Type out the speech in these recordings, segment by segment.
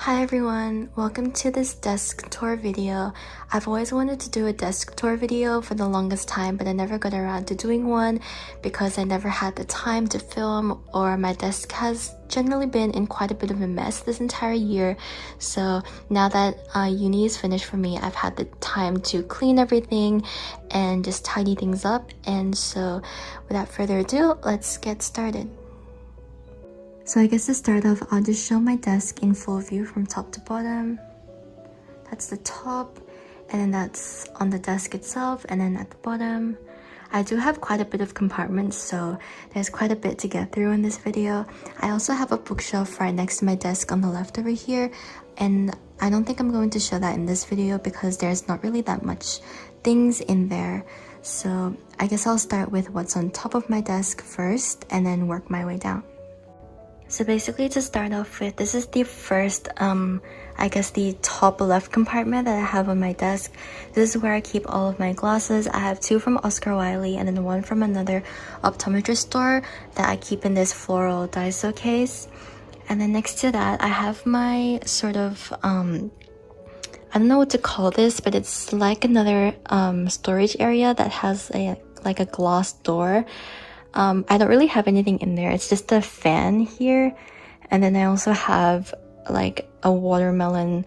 Hi everyone, welcome to this desk tour video. I've always wanted to do a desk tour video for the longest time, but I never got around to doing one because I never had the time to film, or my desk has generally been in quite a bit of a mess this entire year. So now that uni is finished for me, I've had the time to clean everything and just tidy things up. And so without further ado, let's get started. So I guess to start off, I'll just show my desk in full view from top to bottom. That's the top, and then that's on the desk itself, and then at the bottom. I do have quite a bit of compartments, so there's quite a bit to get through in this video. I also have a bookshelf right next to my desk on the left over here, and I don't think I'm going to show that in this video because there's not really that much things in there. So I guess I'll start with what's on top of my desk first, and then work my way down. So basically, to start off with, this is the first, I guess the top left compartment that I have on my desk. This is where I keep all of my glasses. I have two from Oscar Wiley and then one from another optometrist store that I keep in this floral Daiso case. And then next to that, I have my sort of, I don't know what to call this, but it's like another storage area that has like a glass door. I don't really have anything in there. It's just a fan here, and then I also have like a watermelon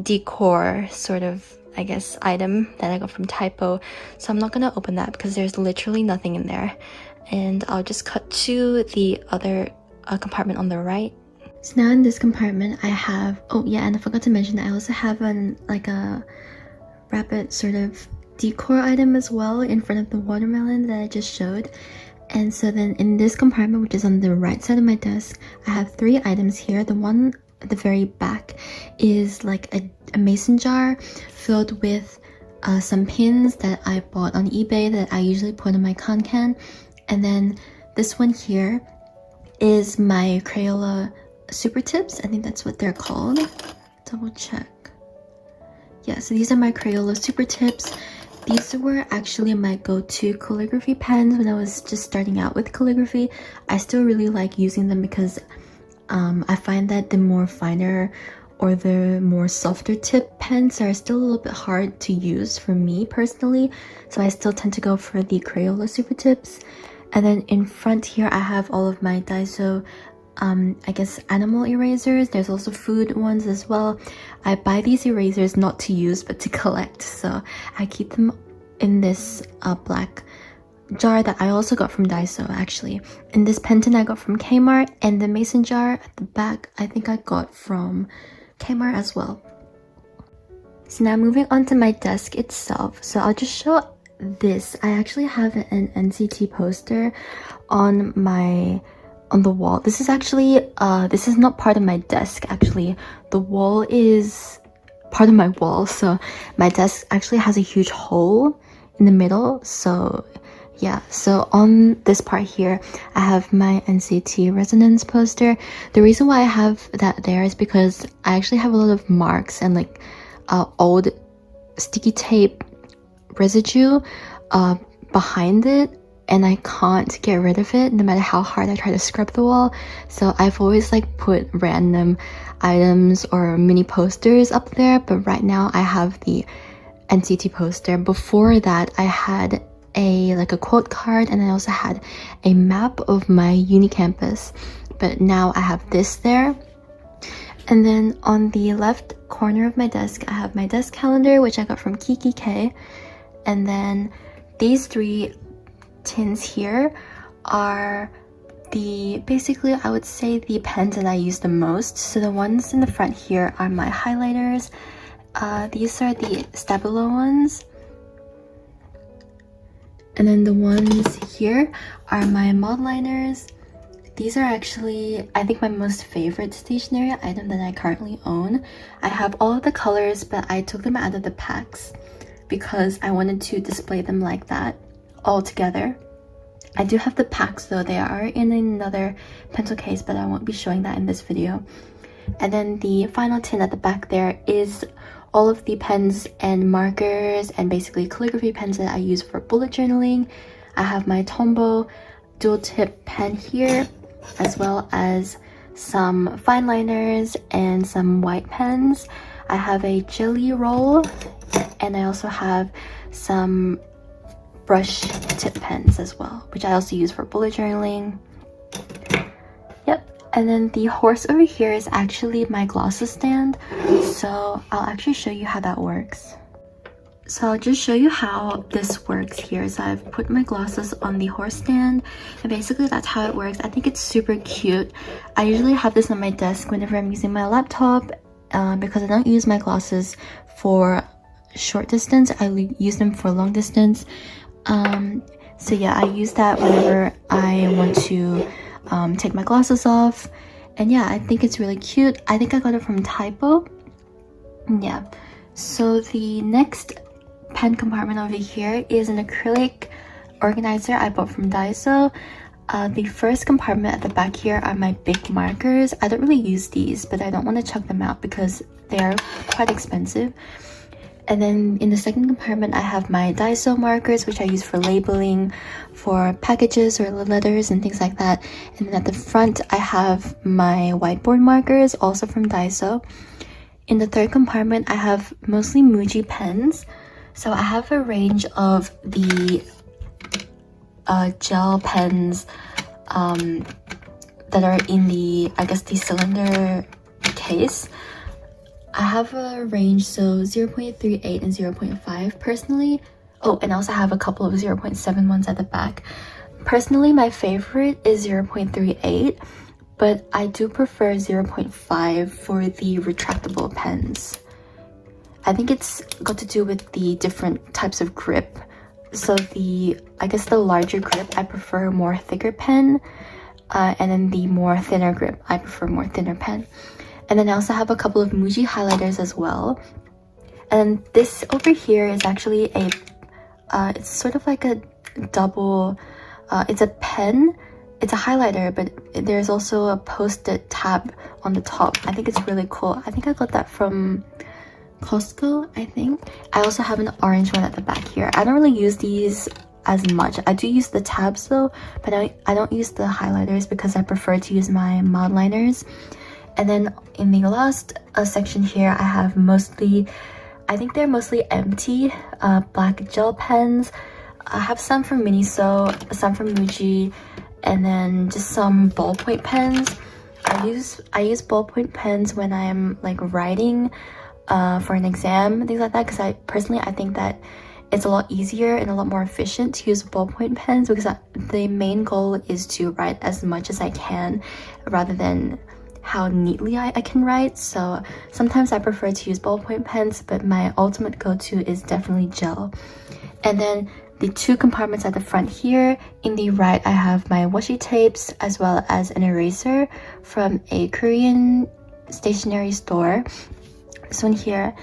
decor sort of, I guess, item that I got from Typo. So I'm not gonna open that because there's literally nothing in there. And I'll just cut to the other compartment on the right. So now in this compartment I have, oh yeah, and I forgot to mention that I also have like a rabbit sort of decor item as well in front of the watermelon that I just showed. And so then in this compartment, which is on the right side of my desk, I have three items here. The one at the very back is like a mason jar filled with some pins that I bought on eBay that I usually put in my can. And then this one here is my Crayola super tips. I think that's what they're called. Double check. Yeah, so these are my Crayola super tips. These were actually my go-to calligraphy pens when I was just starting out with calligraphy. I still really like using them because I find that the more finer or the more softer tip pens are still a little bit hard to use for me personally. So I still tend to go for the Crayola super tips. And then in front here, I have all of my Daiso I guess animal erasers. There's also food ones as well. I buy these erasers not to use but to collect, so I keep them in this black jar that I also got from Daiso actually. And this pen tin I got from Kmart, and the mason jar at the back I think I got from Kmart as well. So now moving on to my desk itself, so I'll just show this. I actually have an NCT poster on the wall. This is actually this is not part of my desk actually. The wall is part of my wall, so my desk actually has a huge hole in the middle. So yeah, so on this part here I have my NCT Resonance poster. The reason why I have that there is because I actually have a lot of marks and like old sticky tape residue behind it, and I can't get rid of it no matter how hard I try to scrub the wall. So I've always like put random items or mini posters up there, but right now I have the NCT poster. Before that I had a quote card, and I also had a map of my uni campus, but now I have this there. And then on the left corner of my desk I have my desk calendar, which I got from Kiki K. And then these three tins here are basically I would say the pens that I use the most. So the ones in the front here are my highlighters. These are the Stabilo ones, and then the ones here are my Modeliners. These are actually I think my most favorite stationery item that I currently own. I have all of the colors, but I took them out of the packs because I wanted to display them like that all together. I do have the packs though. They are in another pencil case, but I won't be showing that in this video. And then the final tin at the back there is all of the pens and markers and basically calligraphy pens that I use for bullet journaling. I have my Tombow dual tip pen here, as well as some fine liners, and some white pens. I have a jelly roll, and I also have some brush tip pens as well, which I also use for bullet journaling. Yep. And then the horse over here is actually my glasses stand, so I'll actually show you how that works. So I'll just show you how this works here. So I've put my glasses on the horse stand, and basically that's how it works. I think it's super cute. I usually have this on my desk whenever I'm using my laptop, because I don't use my glasses for short distance. I use them for long distance. So yeah, I use that whenever I want to take my glasses off. And yeah, I think it's really cute. I think I got it from Typo. Yeah. So the next pen compartment over here is an acrylic organizer I bought from Daiso. The first compartment at the back here are my big markers. I don't really use these, but I don't want to chuck them out because they are quite expensive. And then in the second compartment, I have my Daiso markers, which I use for labeling for packages or letters and things like that. And then at the front, I have my whiteboard markers, also from Daiso. In the third compartment, I have mostly Muji pens. So I have a range of the gel pens that are in the, I guess, the cylinder case. I have a range, so 0.38 and 0.5 personally. Oh, and I also have a couple of 0.7 ones at the back. Personally, my favorite is 0.38, but I do prefer 0.5 for the retractable pens. I think it's got to do with the different types of grip. So I guess the larger grip, I prefer a more thicker pen, and then the more thinner grip, I prefer more thinner pen. And then I also have a couple of Muji highlighters as well. And this over here is actually it's sort of like a double, it's a pen, it's a highlighter, but there's also a post-it tab on the top. I think it's really cool. I think I got that from Costco, I think. I also have an orange one at the back here. I don't really use these as much. I do use the tabs though, but I don't use the highlighters because I prefer to use my mild liners. And then in the last section here, I have mostly, I think they're mostly empty black gel pens. I have some from Miniso, some from Muji, and then just some ballpoint pens. I use ballpoint pens when I'm like writing for an exam, things like that, because I think that it's a lot easier and a lot more efficient to use ballpoint pens, because the main goal is to write as much as I can rather than how neatly I can write. So sometimes I prefer to use ballpoint pens, but my ultimate go-to is definitely gel. And then the two compartments at the front here, in the right I have my washi tapes as well as an eraser from a Korean stationery store, this one here.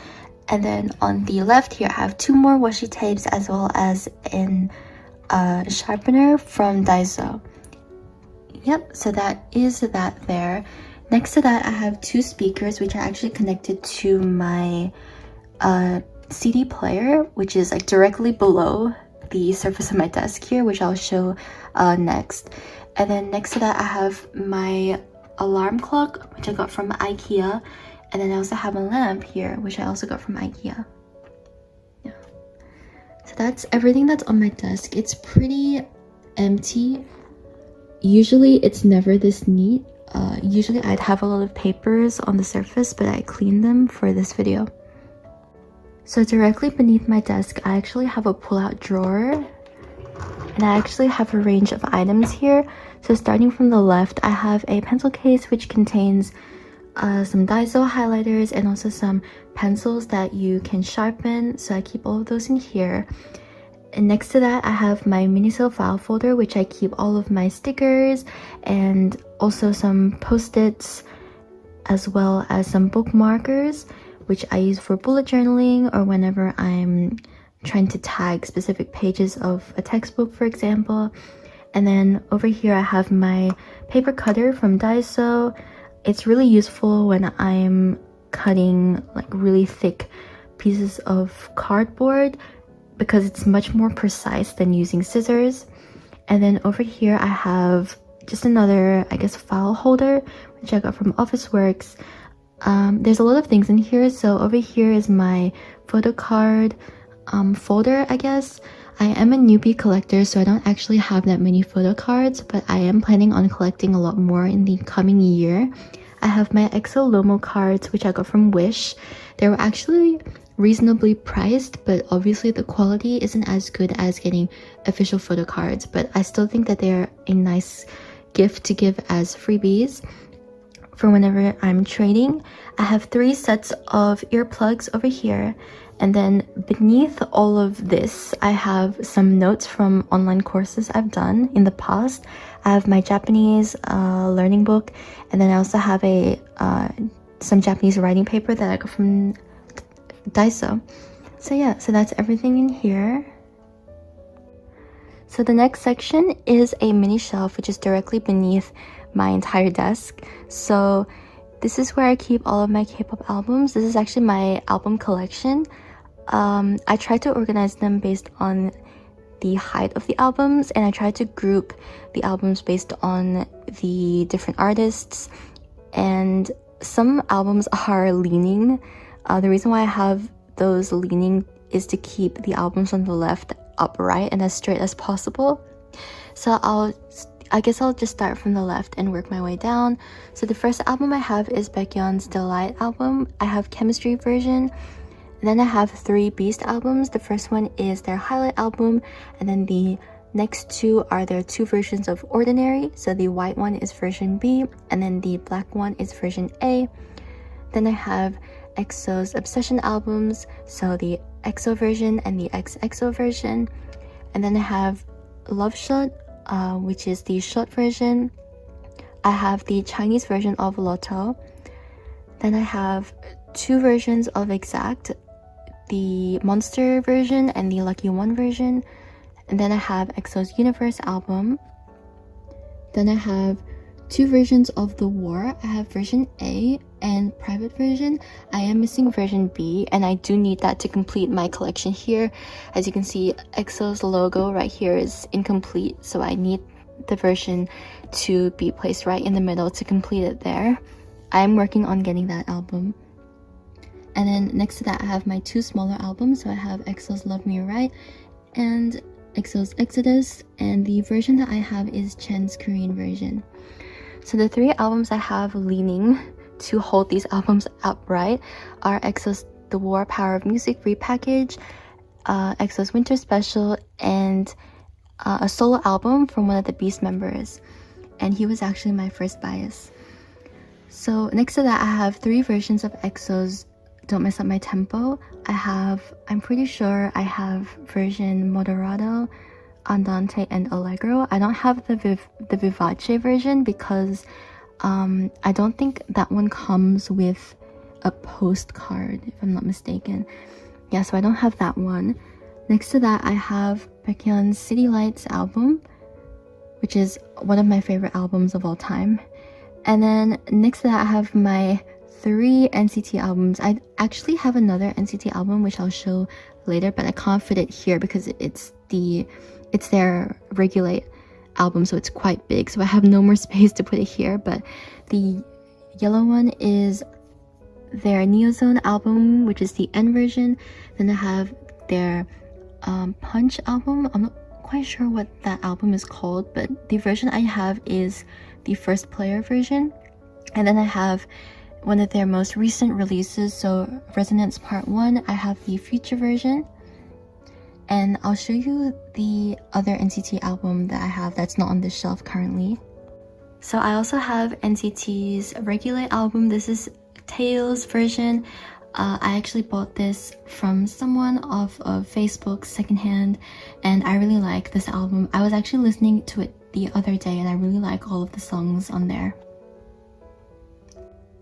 And then on the left here I have two more washi tapes as well as an sharpener from Daiso. Yep, so that is that there. Next to that, I have two speakers which are actually connected to my CD player, which is like directly below the surface of my desk here, which I'll show next. And then next to that, I have my alarm clock, which I got from IKEA. And then I also have a lamp here, which I also got from IKEA. Yeah. So that's everything that's on my desk. It's pretty empty. Usually it's never this neat. Usually I'd have a lot of papers on the surface, but I cleaned them for this video. So directly beneath my desk, I actually have a pull-out drawer, and I actually have a range of items here. So starting from the left, I have a pencil case which contains some Daiso highlighters and also some pencils that you can sharpen. So I keep all of those in here. And next to that, I have my Miniso file folder, which I keep all of my stickers and also some post-its, as well as some bookmarkers, which I use for bullet journaling or whenever I'm trying to tag specific pages of a textbook, for example. And then over here, I have my paper cutter from Daiso. It's really useful when I'm cutting like really thick pieces of cardboard, because it's much more precise than using scissors. And then over here I have just another, I guess, file holder, which I got from Officeworks. There's a lot of things in here. So over here is my photo card folder, I guess. I am a newbie collector, so I don't actually have that many photo cards, but I am planning on collecting a lot more in the coming year. I have my EXO Lomo cards, which I got from Wish. They were actually reasonably priced, but obviously the quality isn't as good as getting official photo cards, but I still think that they're a nice gift to give as freebies for whenever I'm trading. I have 3 sets of earplugs over here, and then beneath all of this I have some notes from online courses I've done in the past. I have my Japanese learning book, and then I also have some Japanese writing paper that I got from Daiso. So yeah, so that's everything in here. So the next section is a mini shelf, which is directly beneath my entire desk. So this is where I keep all of my K-pop albums. This is actually my album collection. I tried to organize them based on the height of the albums, and I tried to group the albums based on the different artists, and some albums are leaning. The reason why I have those leaning is to keep the albums on the left upright and as straight as possible. So I guess I'll just start from the left and work my way down. So the first album I have is Baekhyun's Delight album. I have Chemistry version. Then I have 3 Beast albums. The first one is their Highlight album, and then the next 2 are their 2 versions of Ordinary. So the white one is version B, and then the black one is version A. Then I have EXO's Obsession albums, so the EXO version and the XXO version. And then I have Love Shot, which is the short version. I have the Chinese version of Lotto. Then I have 2 versions of Exact, the Monster version and the Lucky One version. And then I have EXO's Universe album. Then I have 2 versions of The War. I have version A and private version. I am missing version B, and I do need that to complete my collection here. As you can see, EXO's logo right here is incomplete, so I need the version to be placed right in the middle to complete it there. I am working on getting that album. And then next to that I have my 2 smaller albums. So I have EXO's Love Me Right and EXO's Exodus, and the version that I have is Chen's Korean version. So the 3 albums I have leaning to hold these albums upright are EXO's The War Power of Music repackage, EXO's Winter Special, and a solo album from one of the Beast members, and he was actually my first bias. So next to that I have 3 versions of EXO's Don't Mess Up My Tempo. I'm pretty sure I have version Moderato, Andante, and Allegro. I don't have the Vivace version because I don't think that one comes with a postcard, if I'm not mistaken. Yeah, so I don't have that one. Next to that I have Baekhyun's City Lights album, which is one of my favorite albums of all time. And then next to that I have my 3 NCT albums. I actually have another NCT album which I'll show later, but I can't fit it here because it's their Regulate album, so it's quite big, so I have no more space to put it here. But the yellow one is their Neozone album, which is the N version. Then I have their Punch album. I'm not quite sure what that album is called, but the version I have is the First Player version. And then I have one of their most recent releases, so Resonance Part 1. I have the Future version, and I'll show you the other NCT album that I have that's not on this shelf currently. So I also have NCT's Regulate album. This is Tails version. I actually bought this from someone off of Facebook secondhand, and I really like this album. I was actually listening to it the other day, and I really like all of the songs on there.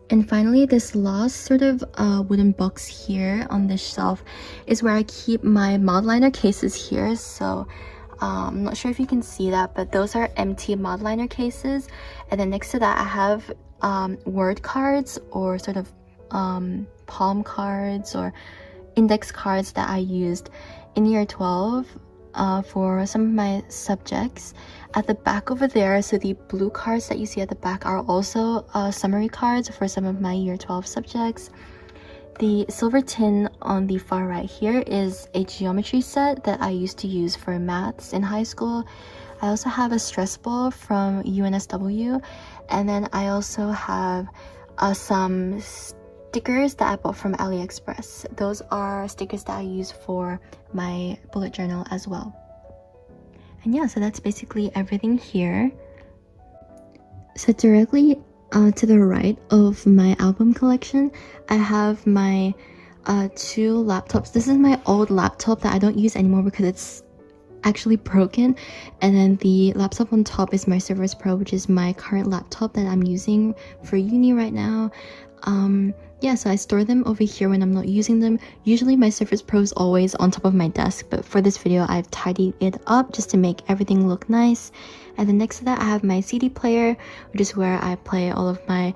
And finally, this last sort of wooden box here on this shelf is where I keep my mod liner cases here. So I'm not sure if you can see that, but those are empty mod liner cases. And then next to that I have word cards, or sort of palm cards or index cards that I used in year 12 for some of my subjects. At the back over there, so the blue cards that you see at the back are also summary cards for some of my year 12 subjects. The silver tin on the far right here is a geometry set that I used to use for maths in high school. I also have a stress ball from UNSW, and then I also have some stickers that I bought from AliExpress. Those are stickers that I use for my bullet journal as well. And yeah, so that's basically everything here. So directly to the right of my album collection, I have my 2 laptops. This is my old laptop that I don't use anymore because it's actually broken, and then the laptop on top is my Surface Pro, which is my current laptop that I'm using for uni right now. Yeah, so I store them over here when I'm not using them. Usually my Surface Pro is always on top of my desk, but for this video I've tidied it up just to make everything look nice. And then next to that I have my CD player, which is where I play all of my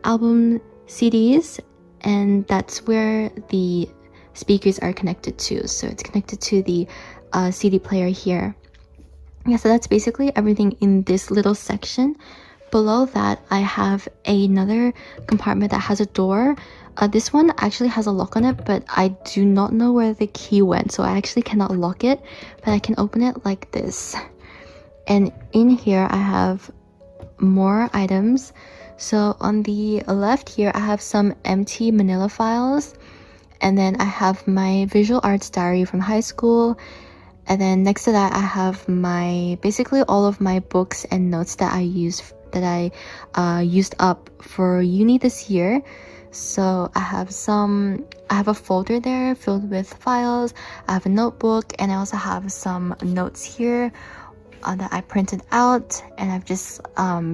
album CDs, and that's where the speakers are connected to. So it's connected to the CD player here. Yeah, so that's basically everything in this little section. Below that, I have another compartment that has a door. This one actually has a lock on it, but I do not know where the key went, so I actually cannot lock it, but I can open it like this. And in here, I have more items. So on the left here, I have some empty manila files, and then I have my visual arts diary from high school. And then next to that, I have my basically all of my books and notes that I used up for uni this year. So I have a folder there filled with files. I have a notebook, and I also have some notes here that I printed out, and I've just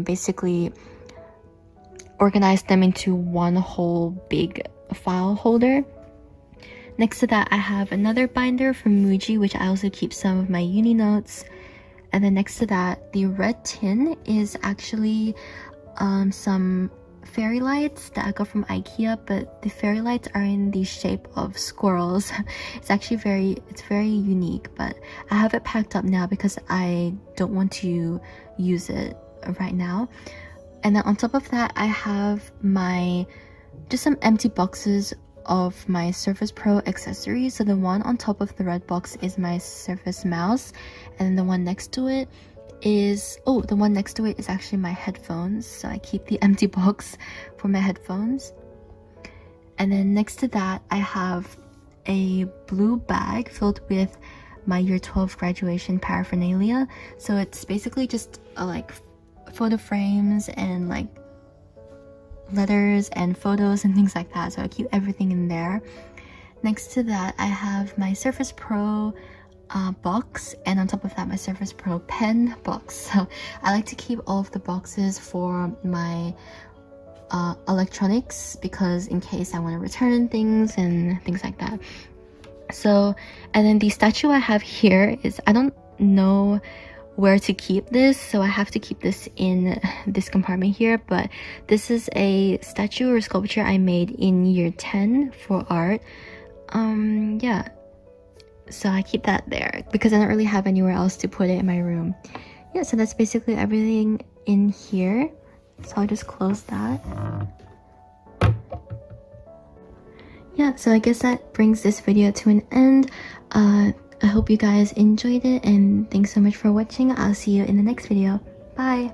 basically organized them into one whole big file holder. Next to that, I have another binder from Muji, which I also keep some of my uni notes. And then next to that, the red tin is actually some fairy lights that I got from IKEA, but the fairy lights are in the shape of squirrels. It's actually very unique, but I have it packed up now because I don't want to use it right now. And then on top of that, I have just some empty boxes of my Surface Pro accessories. So the one on top of the red box is my Surface mouse, and then the one next to it is actually my headphones. So I keep the empty box for my headphones. And then next to that, I have a blue bag filled with my year 12 graduation paraphernalia. So it's basically just like photo frames and like letters and photos and things like that, so I keep everything in there. Next to that, I have my Surface Pro box, and on top of that, my Surface Pro pen box. So I like to keep all of the boxes for my electronics, because in case I want to return things and things like that. So, and then the statue I have here is, I don't know where to keep this, so I have to keep this in this compartment here, but this is a statue or sculpture I made in year 10 for art. Yeah, so I keep that there because I don't really have anywhere else to put it in my room. Yeah, so that's basically everything in here, so I'll just close that. Yeah, so I guess that brings this video to an end. I hope you guys enjoyed it, and thanks so much for watching. I'll see you in the next video. Bye!